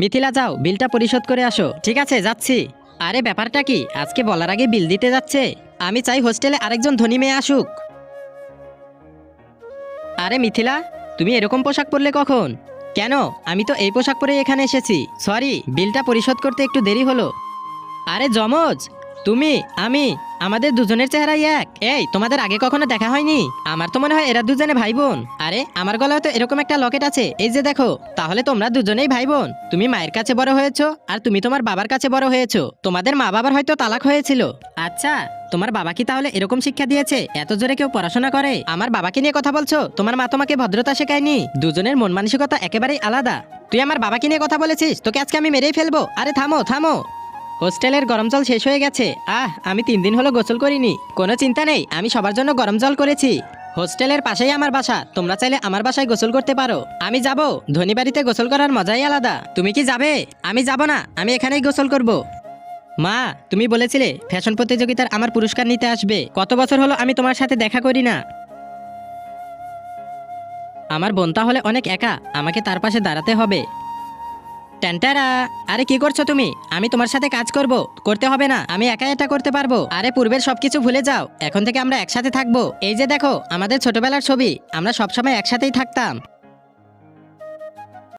মিথিলা যাও, বিলটা পরিশোধ করে আসো। ঠিক আছে, যাচ্ছি। আরে ব্যাপারটা কি, আজকে বলার আগে বিল দিতে যাচ্ছে? আমি চাই হোস্টেলে আরেকজন ধনী মেয়ে আসুক। আরে মিথিলা, তুমি এরকম পোশাক পরলে কখন? কেন? আমি তো এই পোশাক পরে এখানে এসেছি। সরি, বিলটা পরিশোধ করতে একটু দেরি হলো। আরে জমজ, তুমি, আমি, আমাদের দুজনের চেহারাই এক। এই, তোমাদের আগে কখনো দেখা হয়নি? আমার তো মনে হয় এরা দুজনে ভাই বোন। আরে আমার গলায় তো এরকম একটা লকেট আছে, এই যে দেখো। তাহলে তোমরা দুজনেই ভাই বোন। তুমি মায়ের কাছে বড় হয়েছো, আর তুমি তোমার বাবার কাছে বড় হয়েছো। তোমাদের মা বাবার হয়তো তালাক হয়েছিল। আচ্ছা, তোমার বাবা কি তাহলে এরকম শিক্ষা দিয়েছে? এত জোরে কেউ পড়াশোনা করে? আমার বাবাকে নিয়ে কথা বলছো? তোমার মা তোমাকে ভদ্রতা শেখায়নি? দুজনের মন মানসিকতা একেবারেই আলাদা। তুই আমার বাবাকে নিয়ে কথা বলেছিস? তোকে আজকে আমি মেরেই ফেলবো। আরে থামো থামো। হোস্টেলের গরম জল শেষ হয়ে গেছে। আমি 3 দিন হলো গোসল করিনি। কোনো চিন্তা নেই, আমি সবার জন্য গরম জল করেছি। হোস্টেলের পাশেই আমার বাসা, তোমরা চাইলে আমার বাসায় গোসল করতে পারো। আমি যাব, ধনী বাড়িতে গোসল করার মজাই আলাদা। তুমি কি যাবে? আমি যাব না, আমি এখানেই গোসল করব। মা, তুমি বলেছিলে ফ্যাশন প্রতিযোগিতার আমার পুরস্কার নিতে আসবে। কত বছর হলো আমি তোমার সাথে দেখা করি না। আমার বোন তাহলে অনেক একা, আমাকে তার পাশে দাঁড়াতে হবে। ট্যান্টারা, আরে কি করছো তুমি? আমি তোমার সাথে কাজ করব। করতে হবে না, আমি একা এটা করতে পারবো। আরে পূর্বের সবকিছু ভুলে যাও, এখন থেকে আমরা একসাথে থাকবো। এই যে দেখো আমাদের ছোটবেলার ছবি, আমরা সবসময় একসাথেই থাকতাম।